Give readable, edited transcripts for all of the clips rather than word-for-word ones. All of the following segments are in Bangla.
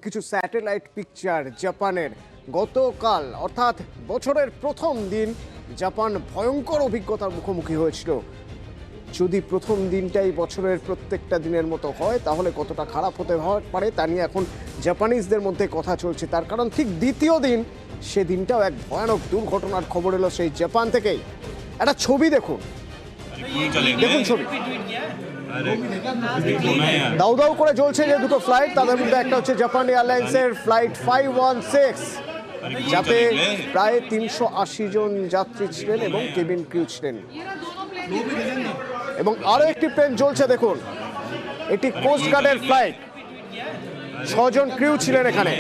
কিছু স্যাটেলাইট পিকচার জাপানের। গতকাল অর্থাৎ বছরের প্রথম দিন জাপান ভয়ঙ্কর অভিজ্ঞতার মুখোমুখি হয়েছিল। যদি প্রথম দিনটাই বছরের প্রত্যেকটা দিনের মতো হয় তাহলে কতটা খারাপ হতে পারে তা নিয়ে এখন জাপানিজদের মধ্যে কথা চলছে। তার কারণ ঠিক দ্বিতীয় দিন সেদিনটাও এক ভয়ানক দুর্ঘটনার খবর এলো সেই জাপান থেকেই। একটা ছবি দেখুন, দেখুন ছবি। দাউ দাউ করে জ্বলছে যে দুটো ফ্লাইট, তাদের মধ্যে একটা হচ্ছে জাপান এয়ারলাইন্সের ফ্লাইট 516, যাতে প্রায় 380 জন যাত্রী ছিলেন এবং কেবিন ক্রিউ ছিলেন। এবং আরো একটি প্লেন জ্বলছে দেখুন, এটি কোস্ট গার্ডের ফ্লাইট, 6 জন ক্রিউ ছিলেন এখানে।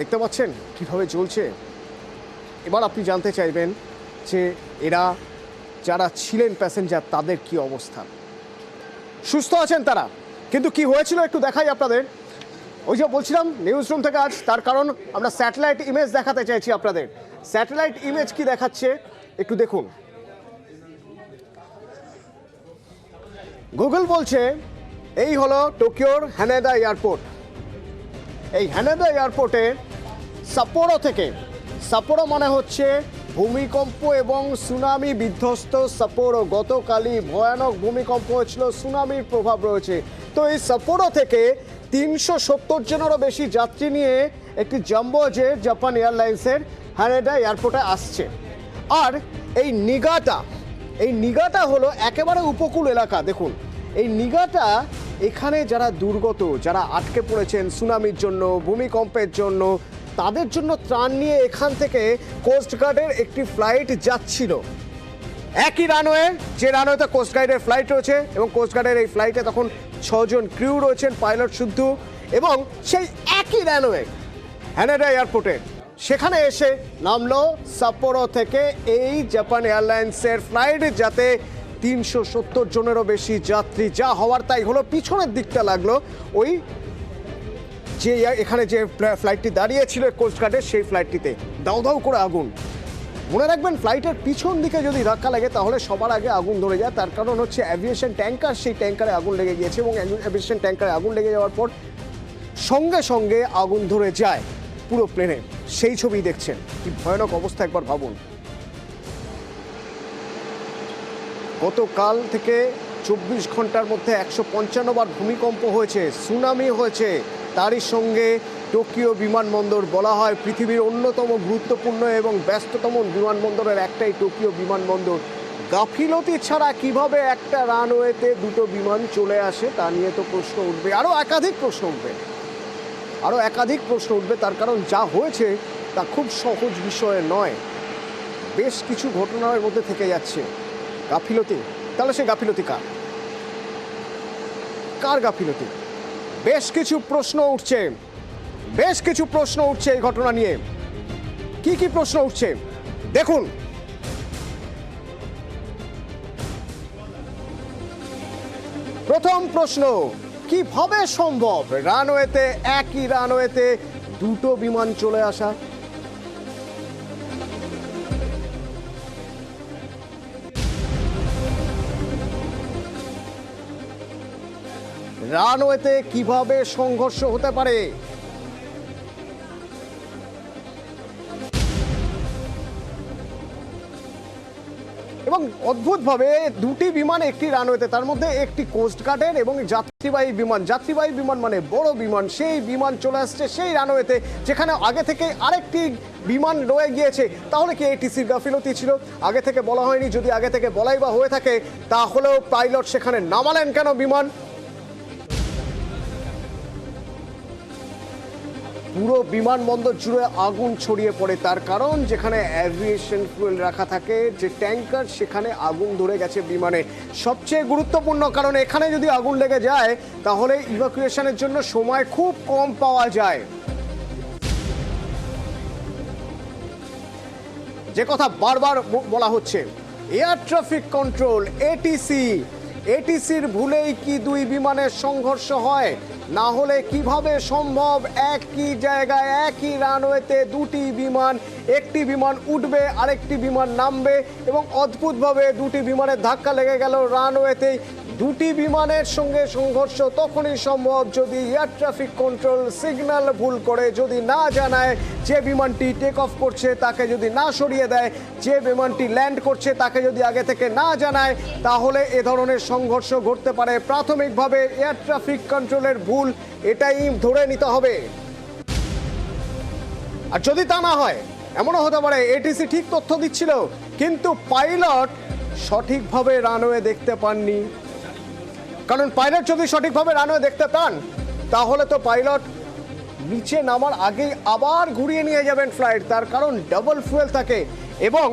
দেখতে পাচ্ছেন কিভাবে জ্বলছে। এবার আপনি জানতে চাইবেন যে এরা যারা ছিলেন প্যাসেঞ্জার তাদের কি অবস্থা। সুস্থ আছেন তারা, কিন্তু কি হয়েছিল একটু দেখাই আপনাদের। ওই যে বলছিলাম নিউজ রুম থেকে আজ, তার কারণ আমরা স্যাটেলাইট ইমেজ দেখাতে চাইছি আপনাদের। স্যাটেলাইট ইমেজ কি দেখাচ্ছে একটু দেখুন। গুগল বলছে এই হলো টোকিওর হানেদা এয়ারপোর্ট। এই হানেদা এয়ারপোর্টে সাপোরো থেকে, সাপোরো মানে হচ্ছে ভূমিকম্প এবং সুনামি বিধ্বস্ত সাপোরো। গতকালই ভয়ানক ভূমিকম্প হয়েছিল, সুনামির প্রভাব রয়েছে। তো এই সাপোরো থেকে 370 জনেরও বেশি যাত্রী নিয়ে একটি জাম্বো জেট জাপান এয়ারলাইন্সের হানেদা এয়ারপোর্টে আসছে। আর এই নিগাটা হলো একেবারে উপকূল এলাকা। দেখুন এই নিগাটা, এখানে যারা দুর্গত, যারা আটকে পড়েছেন সুনামির জন্য, ভূমিকম্পের জন্য, তাদের জন্য ত্রাণ নিয়ে এখান থেকে কোস্টগার্ডের একটি ফ্লাইট যাচ্ছিল। একই রানওয়ে, যে রানওয়েতে কোস্টগার্ডের ফ্লাইট রয়েছে, এবং কোস্টগার্ডের এই ফ্লাইটে তখন 6 জন ক্রিউ রয়েছেন, পাইলট শুদ্ধ। এবং সেই একই রানওয়ে হানেদা এয়ারপোর্টে সেখানে এসে নামলো সাপ্পোরো থেকে এই জাপান এয়ারলাইন্সের ফ্লাইট, যাতে 370 জনেরও বেশি যাত্রী। যা হওয়ার তাই হলো। পিছনের দিকটা লাগলো ওই যে এখানে যে ফ্লাইটটি দাঁড়িয়েছিল কোস্টগার্ডের, সেই ফ্লাইটটিতে দাউ দাউ করে আগুন। মনে রাখবেন ফ্লাইটের পিছন দিকে যদি ধাক্কা লাগে তাহলে সবার আগে আগুন ধরে যায়। তার কারণ হচ্ছে অ্যাভিয়েশন ট্যাঙ্কার, সেই ট্যাঙ্কারে আগুন লেগে গিয়েছে এবং অ্যাভিয়েশন ট্যাঙ্কারে আগুন লেগে যাওয়ার পর সঙ্গে সঙ্গে আগুন ধরে যায় পুরো প্লেনে। সেই ছবি দেখছেন, কি ভয়ানক অবস্থা একবার ভাবুন। গতকাল থেকে 24 ঘন্টার মধ্যে 155 বার ভূমিকম্প হয়েছে, সুনামি হয়েছে। তারই সঙ্গে টোকিও বিমানবন্দর, বলা হয় পৃথিবীর অন্যতম গুরুত্বপূর্ণ এবং ব্যস্ততম বিমানবন্দরের একটাই টোকিও বিমানবন্দর। গাফিলতি ছাড়া কিভাবে একটা রানওয়েতে দুটো বিমান চলে আসে তা নিয়ে তো প্রশ্ন উঠবে, আরও একাধিক প্রশ্ন উঠবে। তার কারণ যা হয়েছে তা খুব সহজ বিষয় নয়, বেশ কিছু ঘটনার মধ্যে থেকে যাচ্ছে। গাফিলতি, তাহলে সে গাফিলতি কার গাফিলতি? বেশ কিছু প্রশ্ন উঠছে এই ঘটনা নিয়ে। কি কি প্রশ্ন উঠছে দেখুন। প্রথম প্রশ্ন, কিভাবে সম্ভব একই রানওয়েতে দুটো বিমান চলে আসা? রানওয়েতে কিভাবে সংঘর্ষ হতে পারে? এবং অদ্ভুতভাবে দুটি বিমান একটি রানওয়েতে, তার মধ্যে একটি কোস্টগার্ডের এবং যাত্রীবাহী বিমান মানে বড় বিমান, সেই বিমান চলে আসছে সেই রানওয়েতে যেখানে আগে থেকে আরেকটি বিমান রয়ে গিয়েছে। তাহলে কি এটিসির গাফিলতি ছিল? আগে থেকে বলা হয়নি? যদি আগে থেকে বলাই বা হয়ে থাকে তাহলেও পাইলট সেখানে নামালেন কেন বিমান? পুরো বিমানবন্দর জুড়ে আগুন ছড়িয়ে পড়ে। তার কারণ যেখানে অ্যাভিয়েশন ফুয়েল রাখা থাকে, যে ট্যাঙ্কার, সেখানে আগুন ধরে গেছে বিমানে। সবচেয়ে গুরুত্বপূর্ণ কারণ, এখানে যদি আগুন লেগে যায় তাহলে ইভাকুয়েশনের জন্য সময় খুব কম পাওয়া যায়। যে কথা বারবার বলা হচ্ছে, এয়ার ট্রাফিক কন্ট্রোল, এটিসি, এটিসির ভুলেই কি দুই বিমানের সংঘর্ষ হয়? না হলে কিভাবে সম্ভব একই জায়গায় একই রানওয়েতে দুটি বিমান, একটি বিমান উঠবে আরেকটি বিমান নামবে এবং অদ্ভুতভাবে দুটি বিমানের ধাক্কা লেগে গেল রানওয়েতেই। দুটি বিমানের সঙ্গে সংঘর্ষ তখনই সম্ভব যদি এয়ার ট্রাফিক কন্ট্রোল সিগন্যাল ভুল করে, যদি না জানায় যে বিমানটি টেক অফ করছে তাকে যদি না সরিয়ে দেয়, যে বিমানটি ল্যান্ড করছে তাকে যদি আগে থেকে না জানায়, তাহলে এ ধরনের সংঘর্ষ ঘটতে পারে। প্রাথমিকভাবে এয়ার ট্রাফিক কন্ট্রোলের ভুল, এটাই ধরে নিতে হবে। আর যদি তা না হয়, এমনও হতে পারে এটিসি ঠিক তথ্য দিচ্ছিল কিন্তু পাইলট সঠিকভাবে রানওয়ে দেখতে পাননি। কারণ পাইলট যদি সঠিকভাবে রানওয়ে দেখতে পান তাহলে তো পাইলট নিচে নামার আগেই আবার ঘুরিয়ে নিয়ে যাবেন ফ্লাইট। তার কারণ ডাবল ফুয়েল থাকে এবং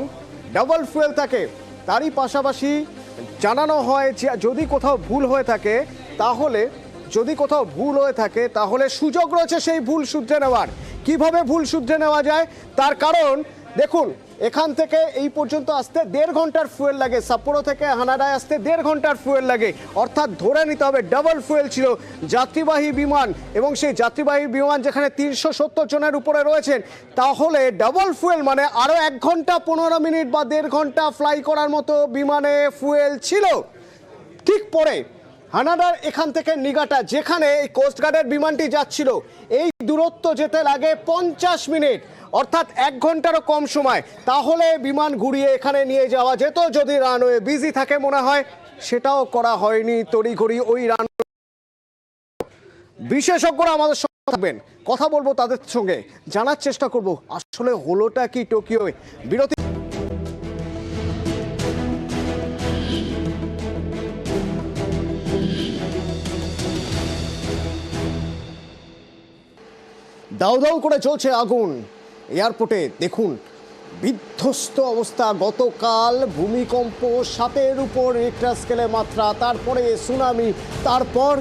ডাবল ফুয়েল থাকে। তারই পাশাপাশি জানানো হয় যে যদি কোথাও ভুল হয়ে থাকে তাহলে সুযোগ রয়েছে সেই ভুল শুধরে নেওয়ার। কিভাবে ভুল শুধরে নেওয়া যায় তার কারণ দেখুন, এখান থেকে এই পর্যন্ত আসতে 1.5 ঘন্টার ফুয়েল লাগে, সাপ্পোরো থেকে হানাডায় আসতে 1.5 ঘন্টার ফুয়েল লাগে। অর্থাৎ ধরে নিতে হবে ডাবল ফুয়েল ছিল যাত্রীবাহী বিমান এবং সেই যাত্রীবাহী বিমান যেখানে 370 জনের উপরে রয়েছেন, তাহলে ডাবল ফুয়েল মানে আরও 1 ঘন্টা 15 মিনিট বা 1.5 ঘন্টা ফ্লাই করার মতো বিমানে ফুয়েল ছিল। ঠিক পরে হানাডার এখান থেকে নিগাটা যেখানে এই কোস্টগার্ডের বিমানটি যাচ্ছিল, এই দূরত্ব যেতে লাগে 50 মিনিট, অর্থাৎ 1 ঘন্টারও কম সময়। তাহলে বিমান ঘুরিয়ে এখানে নিয়ে যাওয়া যেত যদি রানওয়ে বিজি থাকে। মনে হয় সেটাও করা হয়নি, তড়িঘড়ি ওই রানওয়ে। বিশেষজ্ঞরা আমাদের সঙ্গে থাকবেন, কথা বলবো তাদের সঙ্গে, জানার চেষ্টা করব আসলে হলোটা কি টোকিওয়। বিরতি। দাউ দাউ করে চলছে আগুন এয়ারপোর্টে। দেখুন বিধ্বস্ত অবস্থা। গতকাল ভূমিকম্প 7-এর উপর রিক্টার স্কেলে মাত্রা, তারপরে সুনামি, তারপর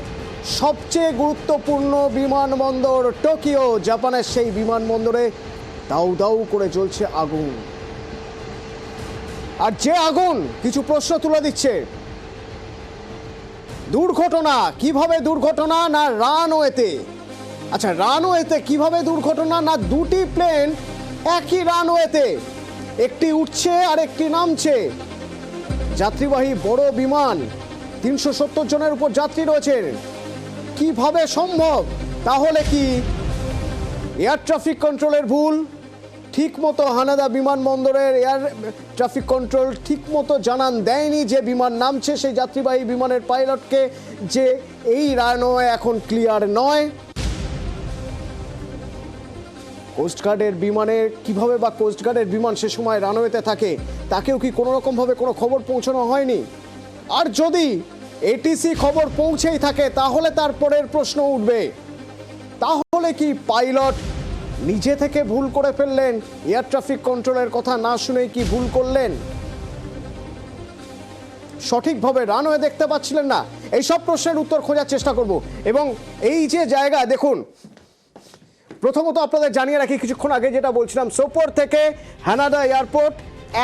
সবচেয়ে গুরুত্বপূর্ণ বিমানবন্দর টোকিও, জাপানের সেই বিমানবন্দরে দাউ দাউ করে জ্বলছে আগুন। আর যে আগুন কিছু প্রশ্ন তুলে দিচ্ছে। দুর্ঘটনা কিভাবে? দুর্ঘটনা না রানওয়েতে? আচ্ছা, রানওয়েতে কিভাবে দুর্ঘটনা? না দুটি প্লেন একই রানওয়েতে, একটি উঠছে আর একটি নামছে। যাত্রীবাহী বড় বিমান, 370 জনের উপর যাত্রী রয়েছেন। কিভাবে সম্ভব? তাহলে কি এয়ার ট্রাফিক কন্ট্রোলের ভুল? ঠিক মতো হানাদা বিমানবন্দরের এয়ার ট্রাফিক কন্ট্রোল ঠিক মতো জানান দেয়নি যে বিমান নামছে সেই যাত্রীবাহী বিমানের পাইলটকে যে এই রানওয়ে এখন ক্লিয়ার নয়। কোস্টগার্ডের বিমানের কিভাবে বা কোস্টগার্ডের বিমান সে সময় রানওয়েতে থাকে তাকেও কি কোনো রকমভাবে কোনো খবর পৌঁছানো হয়নি? আর যদি এটিসি খবর পৌঁছেই থাকে তাহলে তারপরের প্রশ্ন উঠবে, তাহলে কি পাইলট নিজে থেকে ভুল করে ফেললেন? এয়ার ট্রাফিক কন্ট্রোলের কথা না শুনেই কি ভুল করলেন? সঠিকভাবে রানওয়ে দেখতে পাচ্ছিলেন না? এই সব প্রশ্নের উত্তর খোঁজার চেষ্টা করব। এবং এই যে জায়গা দেখুন, প্রথমত আপনাদের জানিয়ে রাখি, কিছুক্ষণ আগে যেটা বলছিলাম, সোপোর থেকে হানাদা এয়ারপোর্ট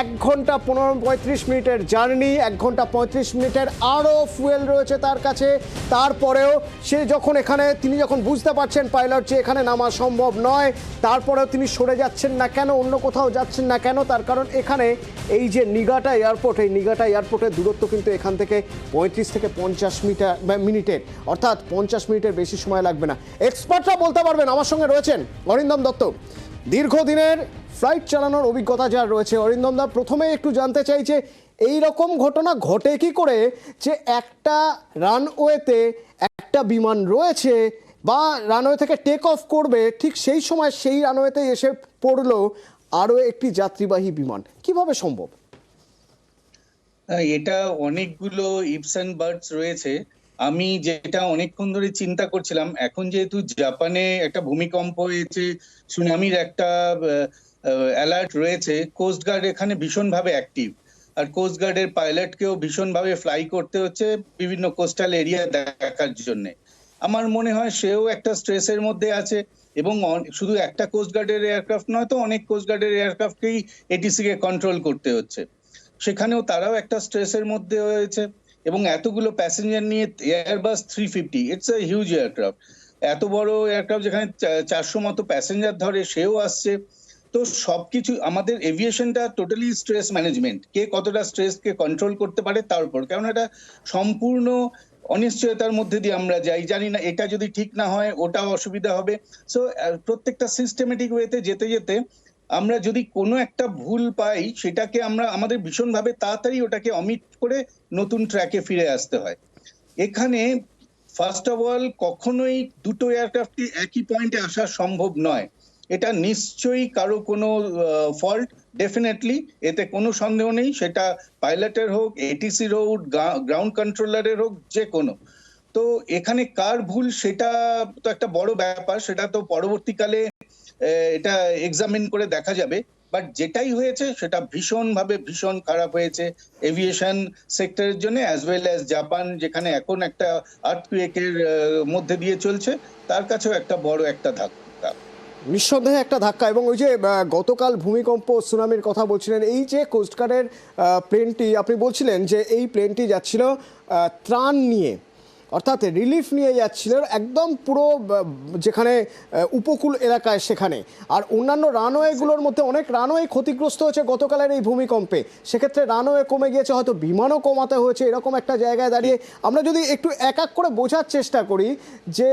1 ঘন্টা 35 মিনিটের জার্নি, 1 ঘন্টা 35 মিনিটের আরও ফুয়েল রয়েছে তার কাছে। তারপরেও সে যখন তিনি যখন বুঝতে পারছেন পাইলট যে এখানে নামা সম্ভব নয়, তারপরেও তিনি সরে যাচ্ছেন না কেন, অন্য কোথাও যাচ্ছেন না কেন? তার কারণ এখানে এই যে নিগাটা এয়ারপোর্ট, এই নিগাটা এয়ারপোর্টের দূরত্ব কিন্তু এখান থেকে 35 থেকে 50 মিনিটের, অর্থাৎ 50 মিনিটের বেশি সময় লাগবে না। এক্সপার্টরা বলতে পারবেন। আমার সঙ্গে রয়েছেন অরিন্দম দত্ত, দীর্ঘদিনের ফ্লাইট চালানোর অভিজ্ঞতা যার রয়েছে। অরিন্দম দা, প্রথমে একটু জানতে চাই যে এই রকম ঘটনা ঘটে কি করে যে একটা রানওয়েতে একটা বিমান রয়েছে বা রানওয়ে থেকে টেক অফ করবে, ঠিক সেই সময় সেই রানওয়েতে এসে পড়লো আরও একটি যাত্রীবাহী বিমান? কিভাবে সম্ভব? এটা অনেকগুলো ইফস এন্ড বাটস রয়েছে। আমি যেটা অনেকক্ষণ ধরে চিন্তা করছিলাম, এখন যেহেতু জাপানে একটা ভূমিকম্প হয়েছে, সুনামির একটা অ্যালার্ট রয়েছে, কোস্টগার্ড এখানে ভীষণভাবে অ্যাক্টিভ। আর কোস্টগার্ডের পাইলটকেও ভীষণভাবে ফ্লাই করতে হচ্ছে বিভিন্ন কোস্টাল এরিয়া দেখার জন্য। আমার মনে হয় সেও একটা স্ট্রেসের মধ্যে আছে এবং শুধু একটা কোস্টগার্ডের এয়ারক্রাফট নয় তো, অনেক কোস্টগার্ডের এয়ারক্রাফটকেই এটিসি কে কন্ট্রোল করতে হচ্ছে। সেখানেও তারাও একটা স্ট্রেসের মধ্যে হয়েছে। এবং এতগুলো প্যাসেঞ্জার নিয়ে airbus 350, it's a huge aircraft. এত বড় এয়ারক্রাফট যেখানে 400 মতো প্যাসেঞ্জার ধরে, সেও আসছে। তো সবকিছু আমাদের এভিয়েশনটা টোটালি স্ট্রেস ম্যানেজমেন্ট, কে কতটা স্ট্রেসকে কন্ট্রোল করতে পারে তার উপর, কারণ এটা সম্পূর্ণ অনিশ্চয়তার মধ্যে দিয়ে আমরা যাই, জানি না এটা যদি ঠিক না হয় ওটাও অসুবিধা হবে। সো প্রত্যেকটা সিস্টেমেটিক ওয়েতে যেতে যেতে আমরা যদি কোনো একটা ভুল পাই, সেটাকে আমরা আমাদের ভীষণভাবে তাড়াতাড়ি ওটাকে অমিট করে নতুন ট্র্যাকে ফিরে আসতে হয়। এখানে ফার্স্ট অফ অল কখনোই দুটো এয়ারক্রাফটকে একই পয়েন্টে আসা সম্ভব নয়। এটা নিশ্চয়ই কারো কোনো ফল্ট, ডেফিনেটলি, এতে কোনো সন্দেহ নেই। সেটা পাইলটের হোক, এটিসির হোক, গ্রাউন্ড কন্ট্রোলারের হোক, যে কোনো। তো এখানে কার ভুল সেটা তো একটা বড় ব্যাপার, সেটা তো পরবর্তীকালে এটা এক্সামিন করে দেখা যাবে। বাট যেটাই হয়েছে সেটা ভীষণ খারাপ হয়েছে এভিয়েশন সেক্টরের জন্য, অ্যাজ ওয়েল অ্যাজ জাপান, যেখানে এখন একটা আর্থকুয়েকের মধ্যে দিয়ে চলছে, তার কাছেও একটা বড় একটা ধাক্কা। নিঃসন্দেহে একটা ধাক্কা। এবং ওই যে গতকাল ভূমিকম্প সুনামির কথা বলছিলেন, এই যে কোস্টগার্ডের প্লেনটি আপনি বলছিলেন যে এই প্লেনটি যাচ্ছিল ত্রাণ নিয়ে, অর্থাৎ রিলিফ নিয়ে যাচ্ছিল একদম পুরো যেখানে উপকূল এলাকায় সেখানে, আর অন্যান্য রানওয়েগুলোর মধ্যে অনেক রানওয়ে ক্ষতিগ্রস্ত হয়েছে গতকালের এই ভূমিকম্পে। সেক্ষেত্রে রানওয়ে কমে গিয়েছে, হয়তো বিমানও কমাতে হয়েছে। এরকম একটা জায়গায় দাঁড়িয়ে আমরা যদি একটু এক এক করে বোঝার চেষ্টা করি যে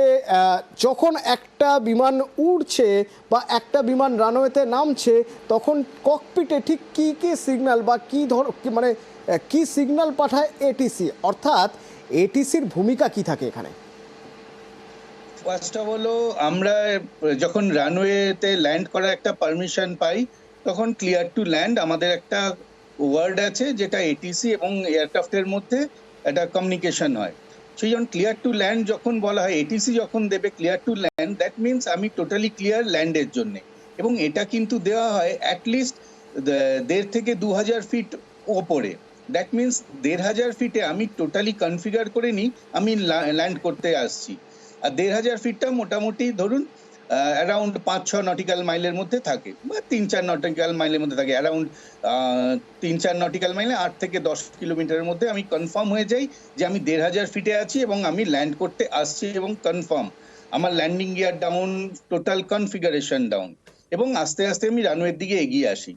যখন একটা বিমান উড়ছে বা একটা বিমান রানওয়েতে নামছে, তখন ককপিটে ঠিক কী কী সিগন্যাল বা মানে কী সিগন্যাল পাঠায় এটিসি, অর্থাৎ এটিসির ভূমিকা কি থাকে এখানে? ফার্স্ট অফ অল আমরা যখন রানওয়েতে ল্যান্ড করার একটা পারমিশন পাই, তখন ক্লিয়ার টু ল্যান্ড আমাদের একটা ওয়ার্ড আছে, যেটা এটিসি এবং এয়ারক্রাফটের মধ্যে একটা কমিউনিকেশন হয়। সেই জন্য ক্লিয়ার টু ল্যান্ড যখন বলা হয়, এটিসি যখন দেবে clear to land, that means আমি টোটালি ক্লিয়ার ল্যান্ডের জন্য। এবং এটা কিন্তু দেওয়া হয় অ্যাটলিস্ট 1.5 থেকে 2,000 ফিট ওপরে। দ্যাট মিনস 1,500 ফিটে আমি টোটালি কনফিগার করে নিই আমি ল্যান্ড করতে আসছি। আর 1,500 ফিটটা মোটামুটি ধরুন অ্যারাউন্ড 5-6 নটিক্যাল মাইলের মধ্যে থাকে, বা 3-4 নটিক্যাল মাইলের মধ্যে থাকে। অ্যারাউন্ড 3-4 নটিক্যাল মাইলে 8 থেকে 10 কিলোমিটারের মধ্যে আমি কনফার্ম হয়ে যাই যে আমি 1,500 ফিটে আছি এবং আমি ল্যান্ড করতে আসছি, এবং কনফার্ম আমার landing gear down, total configuration down, এবং আস্তে আস্তে আমি রানওয়ের দিকে এগিয়ে আসি।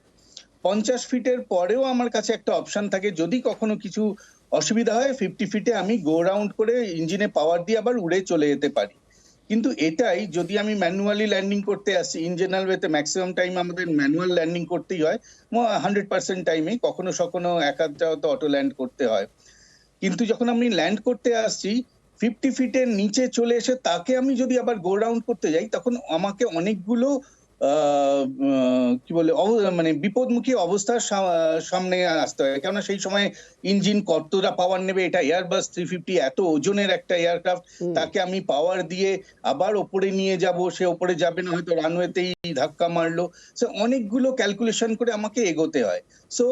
50 ফিটের পরেও আমার কাছে একটা অপশন থাকে, যদি কখনো কিছু অসুবিধা হয় 50 ফিটে আমি গো রাউন্ড করে ইঞ্জিনে পাওয়ার দিয়ে আবার উড়ে চলে যেতে পারি। কিন্তু এটাই যদি আমি ম্যানুয়ালি ল্যান্ডিং করতে আসি, ইন জেনারেল ওয়েতে ম্যাক্সিমাম টাইম আমাদের ম্যানুয়াল ল্যান্ডিং করতেই হয় 100% টাইমে, কখনো সখনো এক আধটা তো অটো ল্যান্ড করতে হয়। কিন্তু যখন আমি ল্যান্ড করতে আসছি 50 ফিটের নিচে চলে এসে তাকে আমি যদি আবার গো রাউন্ড করতে যাই, তখন আমাকে অনেকগুলো কি বলে মানে বিপদমুখী অবস্থার সামনে আসতে হয়। কেননা সেই সময় ইঞ্জিন কতটা পাওয়ার নেবে, এটা এয়ারবাস 350, এত ওজনের একটা এয়ারক্রাফট, তাকে আমি পাওয়ার দিয়ে আবার ওপরে নিয়ে যাব, সে ওপরে যাবে না, হয়তো রানওয়েতেই ধাক্কা মারলো। সো অনেকগুলো ক্যালকুলেশন করে আমাকে এগোতে হয়। সো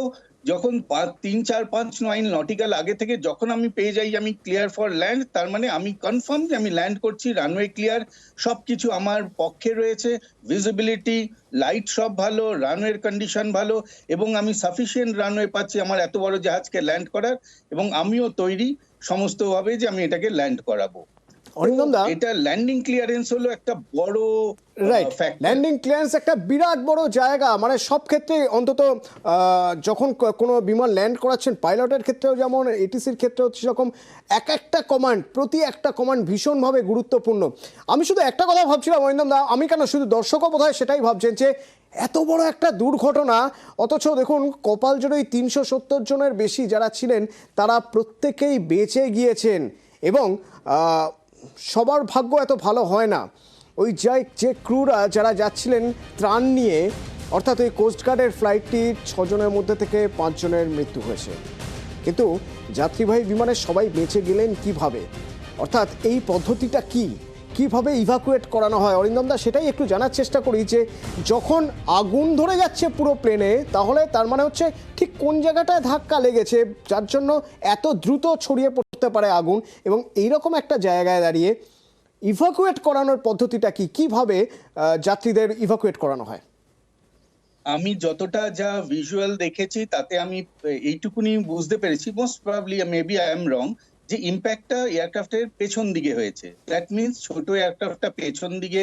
যখন 3, 4, 5 মাইল নটিক্যাল আগে থেকে যখন আমি পেয়ে যাই আমি ক্লিয়ার ফর ল্যান্ড, তার মানে আমি কনফার্ম যে আমি ল্যান্ড করছি, রানওয়ে ক্লিয়ার, সবকিছু আমার পক্ষে রয়েছে, ভিজিবিলিটি, লাইট সব ভালো, রানওয়ের কন্ডিশন ভালো, এবং আমি সাফিসিয়েন্ট রানওয়ে পাচ্ছি আমার এত বড় জাহাজকে ল্যান্ড করার, এবং আমিও তৈরি সমস্তভাবে যে আমি এটাকে ল্যান্ড করাবো। অরিন্দম দা, এটা ল্যান্ডিং ক্লিয়ারেন্স হলো একটা বড় রাইট, ফ্যাক্টর। ল্যান্ডিং ক্লিয়ারেন্স একটা বিরাট বড় জায়গা, মানে সব ক্ষেত্রে অন্তত যখন কোনো বিমান ল্যান্ড করাচ্ছেন, পাইলটের ক্ষেত্রেও যেমন, এটিসির ক্ষেত্রেও সেরকম এক একটা কমান্ড, প্রতি একটা কমান্ড ভীষণভাবে গুরুত্বপূর্ণ। আমি শুধু একটা কথা ভাবছিলাম অরিন্দম দা, আমি কেন, শুধু দর্শকও বোধহয় সেটাই ভাবছেন যে এত বড় একটা দুর্ঘটনা, অথচ দেখুন কপাল জোড়েই 370 জনের বেশি যারা ছিলেন তারা প্রত্যেকেই বেঁচে গিয়েছেন। এবং সবার ভাগ্য এত ভালো হয় না। ওই যে ক্রুরা যারা যাচ্ছিলেন ত্রাণ নিয়ে, অর্থাৎ ওই কোস্টগার্ডের ফ্লাইটটি 6 জনের মধ্যে থেকে 5 জনের মৃত্যু হয়েছে, কিন্তু যাত্রীবাহী বিমানের সবাই বেঁচে গেলেন কিভাবে? অর্থাৎ এই পদ্ধতিটা কিভাবে ইভাকুয়েট করানো হয় অরিন্দম দা, সেটাই একটু জানার চেষ্টা করি। যে যখন আগুন ধরে যাচ্ছে পুরো প্লেনে, তাহলে তার মানে হচ্ছে ঠিক কোন জায়গাটায় ধাক্কা লেগেছে যার জন্য এত দ্রুত ছড়িয়ে পড়তে পারে আগুন, এবং এইরকম একটা জায়গায় দাঁড়িয়ে ইভাকুয়েট করানোর পদ্ধতিটা কিভাবে যাত্রীদের ইভাকুয়েট করানো হয়? আমি যতটা যা ভিজুয়াল দেখেছি তাতে আমি এইটুকুনি বুঝতে পেরেছি, most probably maybe I am রং, যে ইম্প্যাক্টটা এয়ারক্রাফটের পেছন দিকে হয়েছে। দ্যাট মিনস ছোট এয়ারক্রাফটটা পেছন দিকে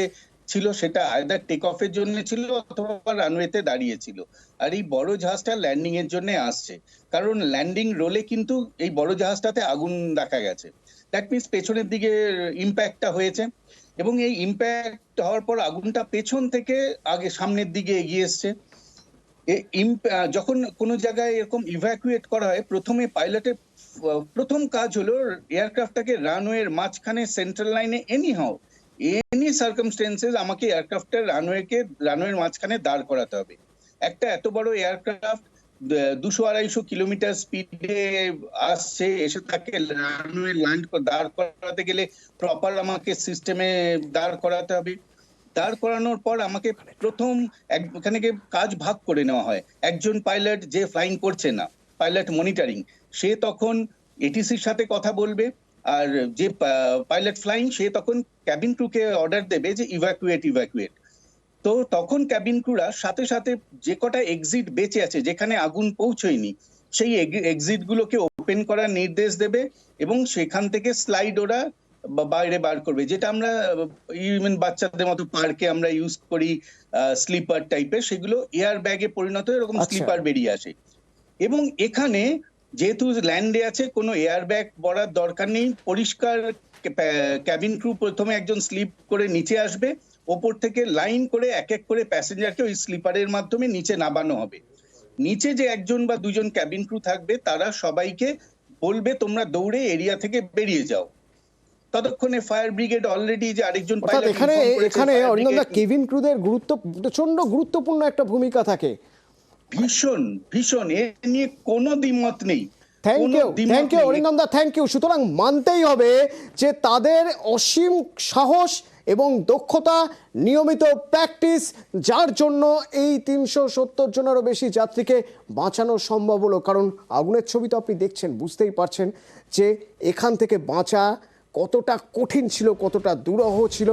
ছিল, সেটা আইদার টেক অফের জন্য ছিল অথবা রানওয়েতে দাঁড়িয়ে ছিল, আর এই বড় জাহাজটা ল্যান্ডিং এর জন্য আসছে। কারণ ল্যান্ডিং রোলে কিন্তু এই বড় জাহাজটাতে আগুন দেখা গেছে। দ্যাট মিনস পেছনের দিকে ইম্প্যাক্টটা হয়েছে, এবং এই ইম্প্যাক্ট হওয়ার পর আগুনটা পেছন থেকে আগে সামনের দিকে এগিয়ে এসছে। যখন কোনো জায়গায় এরকম ইভ্যাকুয়েট করা হয়, প্রথমে পাইলটের প্রথম কাজ হলো এয়ারক্রাফটটাকে রানওয়ের মাঝখানে সেন্ট্রাল লাইনে এনি সার্কামস্টেন্সেস আমাকে এয়ারক্রাফটের রানওয়ের মাঝখানে দাঁড় করাতে হবে। একটা এত বড় এয়ারক্রাফট 200-250 কিলোমিটার স্পিডে আসছে, এসে তাকে রানওয়ে দাঁড় করাতে গেলে প্রপার আমাকে সিস্টেমে দাঁড় করাতে হবে। দাঁড় করানোর পর আমাকে প্রথম এখানে কাজ ভাগ করে নেওয়া হয়। একজন পাইলট যে ফ্লাইং করছে না, পাইলট মনিটরিং, সে তখন এটিসির সাথে কথা বলবে, আর যে পাইলট ফ্লাইং সে তখন ক্যাবিন ক্রুকে অর্ডার দেবে যে ইভ্যাকুয়েট। তো তখন ক্যাবিন ক্রুরা সাথে সাথে যে কটা এক্সিট বেঁচে আছে যেখানে আগুন পৌঁছয়নি, সেই এক্সিট গুলোকে ওপেন করার নির্দেশ দেবে, এবং সেখান থেকে স্লাইড ওরা বাইরে বার করবে, যেটা আমরা ইভেন বাচ্চাদের মতো পার্কে আমরা ইউজ করি স্লিপার টাইপের, সেগুলো এয়ার ব্যাগে পরিণত হয়ে এরকম স্লিপার বেরিয়ে আসে। এবং এখানে যেহেতু ল্যান্ডে আছে, কোনো এয়ার ব্যাগ পরার দরকার নেই, পরিষ্কার ক্যাবিন ক্রু প্রথমে একজন স্লিপ করে নিচে আসবে, ওপর থেকে লাইন করে এক এক করে প্যাসেঞ্জারকে ওই স্লিপারের মাধ্যমে নিচে নামানো হবে। নিচে যে একজন বা দুজন ক্যাবিন ক্রু থাকবে তারা সবাইকে বলবে তোমরা দৌড়ে এরিয়া থেকে বেরিয়ে যাও। ততক্ষণে ফায়ার ব্রিগেড অলরেডি যে আরেকজন অর্থাৎ এখানে অরিন্দমদা কেবিন ক্রুদের প্রচন্ড গুরুত্বপূর্ণ একটা ভূমিকা থাকে। ভীষণ এ নিয়ে কোনো দ্বিমত নেই। থ্যাংক ইউ অরিন্দমদা, থ্যাংক ইউ। সুতরাং মানতেই হবে যে তাদের অসীম সাহস এবং দক্ষতা, নিয়মিত প্র্যাকটিস, যার জন্য এই 370 জনেরও বেশি যাত্রীকে বাঁচানো সম্ভব হলো। কারণ আগুনের ছবি তো আপনি দেখছেন, বুঝতেই পারছেন যে এখান থেকে বাঁচা কতটা কঠিন ছিল, কতটা দুরূহ ছিল।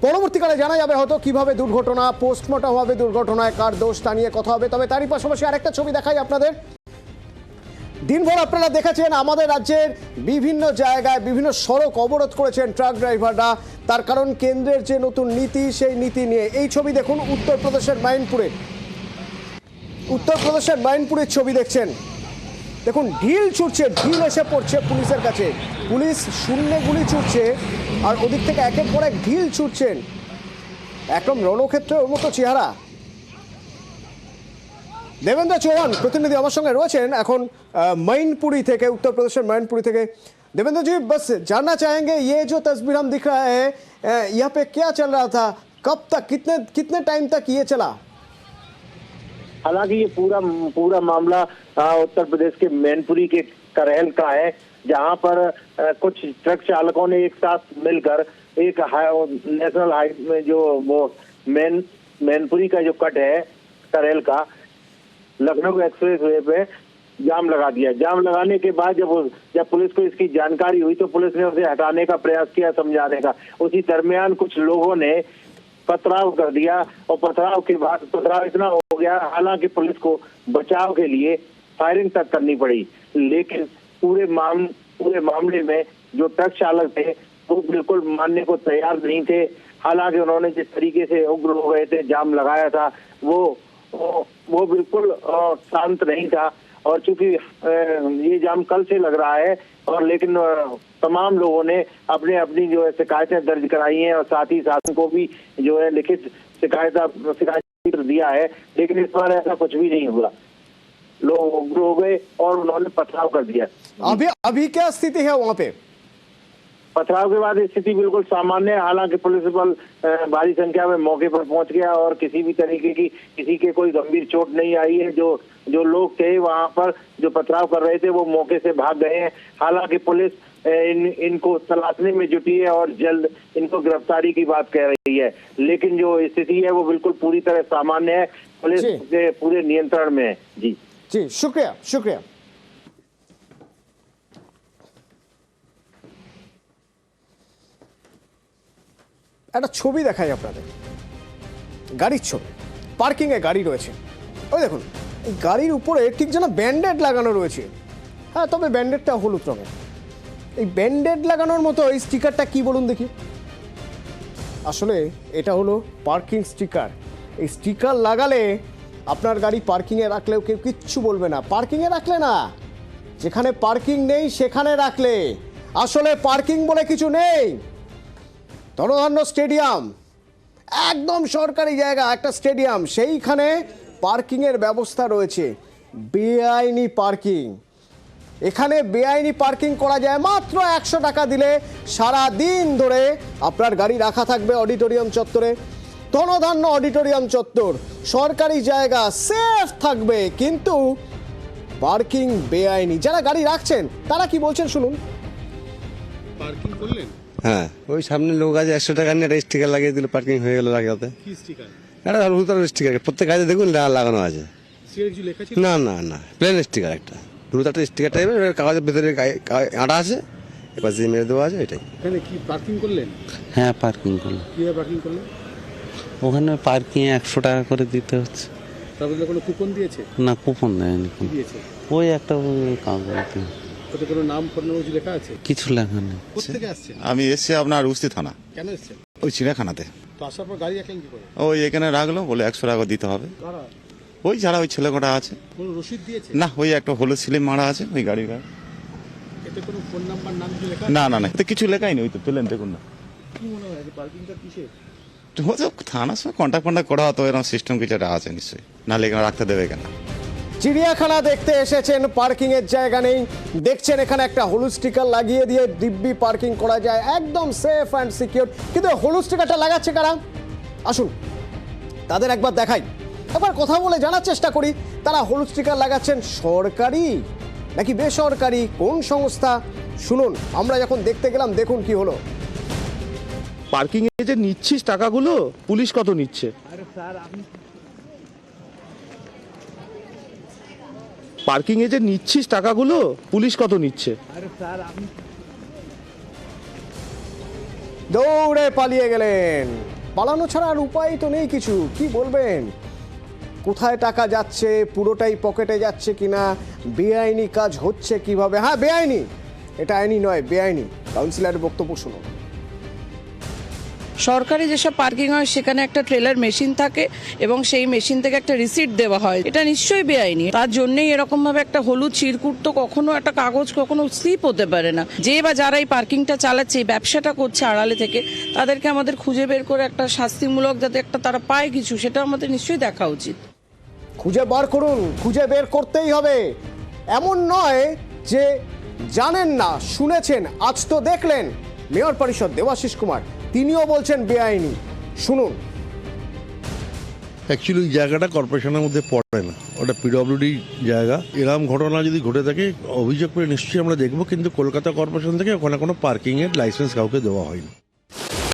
পরবর্তীকালে জানা যাবে হয়তো কিভাবে দুর্ঘটনা, পোস্টমর্টম হবে দুর্ঘটনায়, কার দোষ তা নিয়ে কথা হবে। তবে তারই পাশাপাশি আরেকটা ছবি দেখাই আপনাদের। দিনভর আপনারা দেখেছেন আমাদের রাজ্যের বিভিন্ন জায়গায় বিভিন্ন সড়ক অবরোধ করেছেন ট্রাক ড্রাইভাররা, তার কারণ কেন্দ্রের যে নতুন নীতি, সেই নীতি নিয়ে। এই ছবি দেখুন উত্তরপ্রদেশের মাইনপুরের ছবি দেখছেন। দেখুন ঢিল ছুটছে, ঢিল এসে পড়ছে পুলিশের কাছে, পুলিশ শূন্যে গুলি ছুটছে, আর ওদিক থেকে একের পর এক ঢিল ছুটছেন। একদম রণক্ষেত্রের মতো চেহারা। देवेंद्र चौहान प्रतिनिधि আমার সঙ্গে রয়েছেন এখন मैनपुरी থেকে, उत्तर प्रदेश मैनपुरी থেকে। देवेंद्र जी, बस जानना चाहेंगे ये जो तस्वीर हम दिख रहा है, यहाँ पे क्या चल रहा था, कब तक, कितने टाइम तक ये चला? हालांकि ये पूरा मामला उत्तर प्रदेश के मैनपुरी के करहल का है, जहां पर कुछ ट्रक चालकों ने एक साथ मिलकर एक नेशनल हाईवे में जो वो मैनपुरी का जो कट है करहल का, लखनऊ एक्सप्रेस वे पे जाम लगा दिया। जाम लगाने के बाद जब पुलिस को इसकी जानकारी हुई तो पुलिस ने उसे हटाने का प्रयास किया, समझाने का। उसी दरमियान कुछ लोगों ने पथराव कर दिया, और पथराव के बाद पथराव इतना हो गया, हालांकि पुलिस को बचाव के लिए फायरिंग तक करनी पड़ी। लेकिन पूरे मामले में जो ट्रक चालक थे वो बिल्कुल मानने को तैयार नहीं थे। हालांकि उन्होंने जिस तरीके से उग्र हो गए थे, जाम लगाया था, वो बिल्कुल शांत नहीं था। और चूंकि ये जाम कल से लग रहा है, और लेकिन तमाम लोगों ने अपनी जो है शिकायतें दर्ज कराई हैं, और साथ ही शासन को भी जो है लिखित शिकायत पत्र दिया है। लेकिन इस बार ऐसा कुछ भी नहीं हुआ, लोग उग्र हो गए और उन्होंने पथराव कर दिया। अभी क्या स्थिति है वहाँ पे? पथराव के बाद स्थिति बिल्कुल सामान्य है। हालांकि पुलिस बल भारी संख्या में मौके पर पहुंच गया, और किसी भी तरीके की किसी के कोई गंभीर चोट नहीं आई है। जो लोग थे वहां पर जो पथराव कर रहे थे वो मौके से भाग गए हैं। हालांकि पुलिस इनको तलाशने में जुटी है और जल्द इनको गिरफ्तारी की बात कह रही है। लेकिन जो स्थिति है वो बिल्कुल पूरी तरह सामान्य है, पुलिस के पूरे नियंत्रण में है। जी शुक्रिया। একটা ছবি দেখাই আপনাদের, গাড়ির ছবি। পার্কিংয়ে গাড়ি রয়েছে। ওই দেখুন, এই গাড়ির উপরে ঠিক যেন ব্যান্ডেড লাগানো রয়েছে। হ্যাঁ, তবে ব্যান্ডেডটা হলুদ রঙের। এই ব্যান্ডেড লাগানোর মতো এই স্টিকারটা কি বলুন দেখি? আসলে এটা হলো পার্কিং স্টিকার। এই স্টিকার লাগালে আপনার গাড়ি পার্কিংয়ে রাখলেও কেউ কিচ্ছু বলবে না। পার্কিংয়ে রাখলে না, যেখানে পার্কিং নেই সেখানে রাখলে। আসলে পার্কিং বলে কিছু নেই। ধনধান্য স্টেডিয়াম, একদম সরকারি জায়গা, একটা স্টেডিয়াম, সেইখানে পার্কিংয়ের ব্যবস্থা রয়েছে। বেআইনি পার্কিং, এখানে বেআইনি পার্কিং করা যায়। মাত্র 100 টাকা দিলে সারা দিন ধরে আপনার গাড়ি রাখা থাকবে অডিটোরিয়াম চত্বরে। ধনধান্য অডিটোরিয়াম চত্বর, সরকারি জায়গা, সেফ থাকবে, কিন্তু পার্কিং বেআইনি। যারা গাড়ি রাখছেন তারা কি বলছেন শুনুন। পার্কিং করলেন? হ্যাঁ, ওই সামনে লোক আছে, 100 টাকা নিয়ে একটা স্টিকার লাগিয়ে দিল, পার্কিং হয়ে গেল লাগাতে। কি স্টিকার? একটা হলুদ স্টিকার, প্রত্যেক গাড়িতে দেখুন লাগানো আছে। স্টিকারে কিছু লেখা ছিল? না না না, প্লেন স্টিকার, একটা হলুদ একটা স্টিকার টাইপের, কাগজের ভেতরে আটা আছে, এবার দিয়ে মেরে দেওয়া আছে, এটাই। এখানে কি পার্কিং করলেন? হ্যাঁ, পার্কিং করলাম। কিভাবে পার্কিং করলেন? ওখানে পার্কিং 100 টাকা করে দিতে হচ্ছে। তারপরে কোনো কুপন দিয়েছে? না, কুপন দেয়নি। কি দিয়েছে? ওই একটা ওই কাগজ, ওতে কোনো নাম ফোন নম্বর কিছু লেখা আছে? কিছু লেখা নেই। কোথেকে আসছেন? আমি এসছি আপনার উস্তি থানা, কেন এসছেন? ওই চিড়িয়াখানাতে। তো আসার পর গাড়ি রাখলেন কি করে? ওই এখানে রাখলো, বলে 100 টাকা দিতে হবে। কারা? ওই যারা ওই ছেলে কটা আছে। কোনো রসিদ দিয়েছে? না, ওই একটা হলুদ স্লিপ মারা আছে ওই গাড়ির গায়ে। এতে কোনো ফোন নাম্বার নাম কিছু লেখা? না না না, এতে কিছু লেখাই নেই, ওই তো পেলেন দেখুন না। কি মনে হয় পার্কিংটা কিসের? থানার সঙ্গে কন্ট্যাক্ট করা হতো, এরকম সিস্টেম কিছু একটা আছে নিশ্চয়ই, নাহলে এখানে রাখতে দেবে কেন? চিড়িয়াখানা দেখতে এসেছেন, পার্কিং এর জায়গা নেই, দেখছেন এখানে একটা হলুদ স্টিকার লাগিয়ে দিয়ে দিব্যি পার্কিং করা যায়, একদম সেফ অ্যান্ড সিকিউর। কিন্তু হলুদ স্টিকারটা লাগাচ্ছে কারা? আসুন তাদের একবার দেখাই, একবার কথা বলে জানার চেষ্টা করি তারা হলুদ স্টিকার লাগাচ্ছেন সরকারি নাকি বেসরকারি, কোন সংস্থা। শুনুন, আমরা যখন দেখতে গেলাম দেখুন কি হলো। পার্কিং এ যে নিচ্ছিস টাকাগুলো, পুলিশ কত নিচ্ছে? পার্কিং এ যে নিচ্ছিস টাকাগুলো, পুলিশ কত নিচ্ছে? দৌড়ে পালিয়ে গেলেন। পালানো ছাড়া আর উপায় তো নেই কিছু। কি বলবেন? কোথায় টাকা যাচ্ছে, পুরোটাই পকেটে যাচ্ছে কিনা, বেআইনি কাজ হচ্ছে কিভাবে? হ্যাঁ, বেআইনি, এটা আইনি নয়, বেআইনি। কাউন্সিলরের বক্তব্য শুনুন। সরকারি যেসব পার্কিং হয় সেখানে একটা ট্রেলার মেশিন থাকে এবং সেই মেশিন থেকে একটা রিসিট দেওয়া হয়, এটা নিশ্চয়ই বেআইনি। তার জন্যই এরকম ভাবে একটা হলুদ চিরকুট, তো কখনো একটা কাগজ কখনো স্লিপ হতে পারে না। যে বা যারা এই পার্কিংটা চালাচ্ছে, এই ব্যবসাটা করছে আড়ালে থেকে, তাদেরকে আমাদের খুঁজে বের করে একটা শাস্তিমূলক যাতে একটা তারা পায় কিছু, সেটা আমাদের নিশ্চয়ই দেখা উচিত। খুঁজে বার করুন, খুঁজে বের করতেই হবে। এমন নয় যে জানেন না, শুনেছেন, আজ তো দেখলেন মেয়র পরিষদ দেবাশিস কুমার, তিনিও বলছেন বেআইনি। শুনুন। অ্যাকচুয়ালি ওই জায়গাটা কর্পোরেশনের মধ্যে পড়ে না, ওটা পিডব্লিউডি জায়গা। এরকম ঘটনা যদি ঘটে থাকে অভিযোগ করে নিশ্চয়ই আমরা দেখবো, কিন্তু কলকাতা কর্পোরেশন থেকে ওখানে কোনো পার্কিংয়ের লাইসেন্স কাউকে দেওয়া হয়নি।